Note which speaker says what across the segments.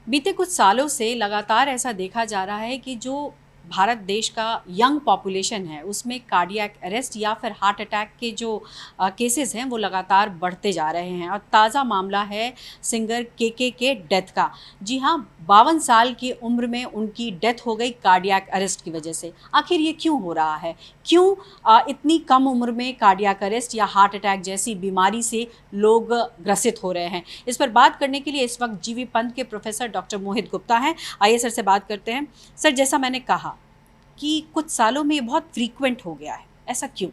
Speaker 1: बीते कुछ सालों से लगातार ऐसा देखा जा रहा है कि जो भारत देश का यंग पॉपुलेशन है उसमें कार्डियक अरेस्ट या फिर हार्ट अटैक के जो केसेस हैं वो लगातार बढ़ते जा रहे हैं। और ताज़ा मामला है सिंगर के डेथ का। जी हाँ, 52 साल की उम्र में उनकी डेथ हो गई कार्डियक अरेस्ट की वजह से। आखिर ये क्यों हो रहा है? क्यों इतनी कम उम्र में कार्डियक अरेस्ट या हार्ट अटैक जैसी बीमारी से लोग ग्रसित हो रहे हैं? इस पर बात करने के लिए इस वक्त जीवी पंत के प्रोफेसर डॉक्टर मोहित गुप्ता हैं। आइए सर से बात करते हैं। सर, जैसा मैंने कहा कि कुछ सालों में ये बहुत फ्रीक्वेंट हो गया है, ऐसा क्यों?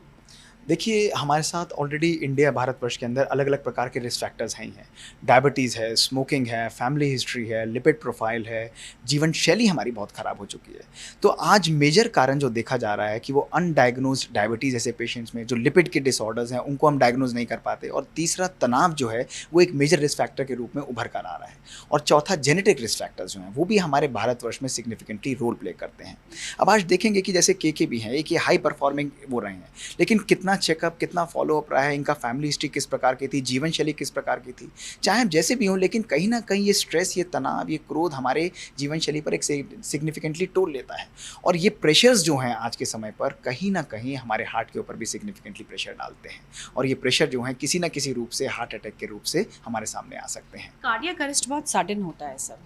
Speaker 2: देखिए, हमारे साथ ऑलरेडी इंडिया भारतवर्ष के अंदर अलग-अलग प्रकार के रिस्क फैक्टर्स हैं ही हैं। डायबिटीज़ है, स्मोकिंग है, फैमिली हिस्ट्री है, लिपिड प्रोफ़ाइल है, जीवन शैली हमारी बहुत ख़राब हो चुकी है। तो आज मेजर कारण जो देखा जा रहा है कि वो अनडायग्नोज़्ड डायबिटीज़ ऐसे पेशेंट्स में जो लिपिड के डिसऑर्डर्स हैं, उनको हम डायग्नोज़ नहीं कर पाते। और तीसरा तनाव जो है, वो एक मेजर रिस्क फैक्टर के रूप में उभर कर आ रहा है। और चौथा जेनेटिक रिस्क फैक्टर्स जो हैं, वो भी हमारे भारतवर्ष में सिग्निफिकेंटली रोल प्ले करते हैं। अब आज देखेंगे कि जैसे के भी हैं, एक ये हाई परफ़ॉर्मिंग वो रहे हैं, लेकिन कितना चेकअप, कितना फ़ॉलो-अप रहा है, इनका फैमिली हिस्ट्री किस प्रकार की थी, जीवन शैली किस प्रकार की थी। चाहे हम जैसे भी हों, लेकिन कहीं न कहीं ये स्ट्रेस, ये तनाव, ये क्रोध हमारे जीवन शैली पर एक सिग्निफिकेंटली टोल लेता है। और ये प्रेशर्स जो हैं आज के समय पर कहीं न कहीं हमारे हार्ट के ऊपर भी सिग्निफिकेंटली प्रेशर डालते हैं। और ये प्रेशर जो हैं किसी न किसी रूप से हार्ट अटैक के रूप से हमारे सामने आ सकते हैं।
Speaker 1: कार्डियक अरेस्ट बहुत सडन होता है सर।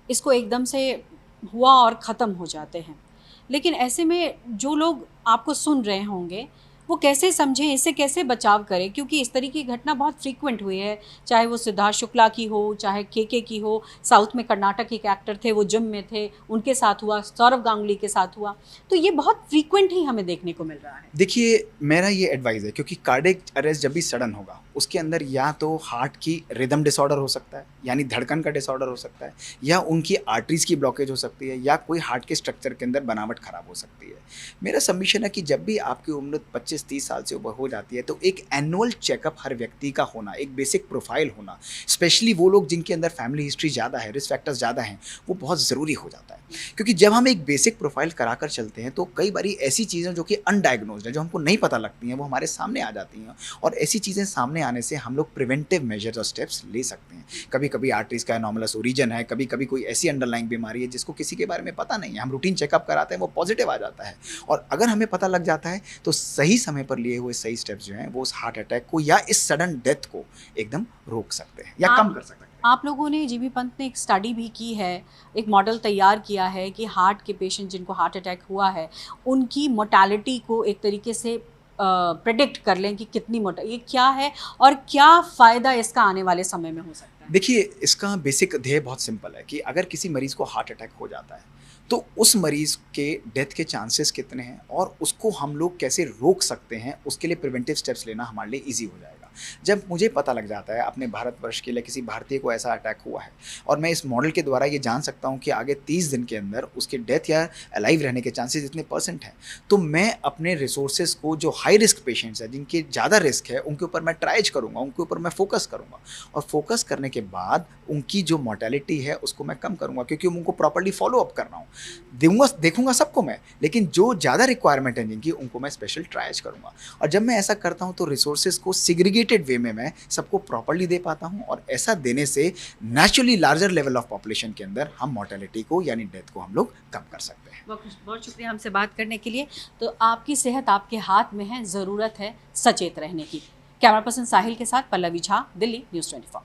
Speaker 1: इसको एकदम से हुआ और ख़त्म हो जाते हैं। लेकिन ऐसे में जो लोग आपको सुन रहे होंगे, वो कैसे समझें, इससे कैसे बचाव करें? क्योंकि इस तरीके की घटना बहुत फ्रीक्वेंट हुई है, चाहे वो सिद्धार्थ शुक्ला की हो, चाहे के की हो। साउथ में कर्नाटक के एक एक्टर थे, वो जिम में थे, उनके साथ हुआ, सौरव गांगुली के साथ हुआ। तो ये बहुत फ्रीक्वेंट ही हमें देखने को मिल रहा है।
Speaker 2: देखिए, मेरा ये एडवाइस है, क्योंकि कार्डियक अरेस्ट जब भी सडन होगा, उसके अंदर या तो हार्ट की रिदम डिसऑर्डर हो सकता है, यानी धड़कन का डिसऑर्डर हो सकता है, या उनकी आर्टरीज़ की ब्लॉकेज हो सकती है, या कोई हार्ट के स्ट्रक्चर के अंदर बनावट खराब हो सकती है। मेरा सबमिशन है कि जब भी आपकी उम्र 25-30 साल से ऊपर हो जाती है, तो एक एनुअल चेकअप हर व्यक्ति का होना, एक बेसिक प्रोफाइल होना, स्पेशली वो लोग जिनके अंदर फैमिली हिस्ट्री ज़्यादा है, रिस्क फैक्टर्स ज़्यादा हैं, वो बहुत ज़रूरी हो जाता है। क्योंकि जब हम एक बेसिक प्रोफाइल कराकर चलते हैं, तो कई बारी ऐसी चीज़ें जो कि अनडायग्नोज्ड है, जो हमको नहीं पता लगती हैं, वो हमारे सामने आ जाती हैं। और ऐसी चीज़ें सामने आने से हम लोग प्रिवेंटिव मेजर्स और स्टेप्स ले सकते हैं। कभी-कभी आर्टरीज़ का एनोमलस ओरिजिन है, कभी-कभी कोई ऐसी अंडरलाइंग बीमारी है जिसको किसी के बारे में पता नहीं है। हम रूटीन चेकअप कराते हैं, वो पॉजिटिव आ जाता है। और अगर हमें पता लग जाता है, तो सही समय पर लिए हुए सही स्टेप्स जो हैं, वो उस हार्ट अटैक को या इस सडन डेथ को एकदम रोक सकते हैं या कम कर सकते हैं।
Speaker 1: आप लोगों ने, जीवी पंत ने एक स्टडी भी की है, एक मॉडल तैयार किया है कि हार्ट के पेशेंट जिनको हार्ट अटैक हुआ है, उनकी मोर्टालिटी को एक तरीके से प्रेडिक्ट कर लें कि कितनी ये क्या है और क्या फ़ायदा इसका आने वाले समय में हो सकता है?
Speaker 2: देखिए, इसका बेसिक ध्येय बहुत सिंपल है कि अगर किसी मरीज़ को हार्ट अटैक हो जाता है, तो उस मरीज़ के डेथ के चांसेस कितने हैं और उसको हम लोग कैसे रोक सकते हैं, उसके लिए प्रिवेंटिव स्टेप्स लेना हमारे लिए ईज़ी हो जाएगा। जब मुझे पता लग जाता है अपने भारतवर्ष के लिए किसी भारतीय को ऐसा अटैक हुआ है, और मैं इस मॉडल के द्वारा ये जान सकता हूँ कि आगे 30 दिन के अंदर उसके डेथ या अलाइव रहने के चांसेस इतने % हैं, तो मैं अपने रिसोर्सेज़ को, जो हाई रिस्क पेशेंट्स हैं, जिनके ज़्यादा रिस्क है, उनके ऊपर मैं ट्राइज करूँगा, उनके ऊपर मैं फ़ोकस करूँगा। और फ़ोकस करने के बाद उनकी जो मोर्टेलिटी है उसको मैं कम करूँगा, क्योंकि उनको प्रॉपर्ली फ़ॉलो अप कर रहा हूँ। देखूँगा सबको मैं, लेकिन जो ज़्यादा रिक्वायरमेंट है जिनकी, उनको मैं स्पेशल ट्रायज करूँगा। और जब मैं ऐसा करता हूँ, तो रिसोर्सेज़ को सेग्रीगेटेड वे में मैं सबको प्रॉपर्ली दे पाता हूँ, और ऐसा देने से naturally larger level of population के अंदर हम मोर्टेलिटी को यानी डेथ को हम लोग कम कर सकते हैं।
Speaker 1: बहुत बहुत शुक्रिया हमसे बात करने के लिए। तो आपकी सेहत आपके हाथ में है, ज़रूरत है सचेत रहने की। कैमरा पर्सन साहिल के साथ पल्लवी झा, दिल्ली न्यूज़ 24।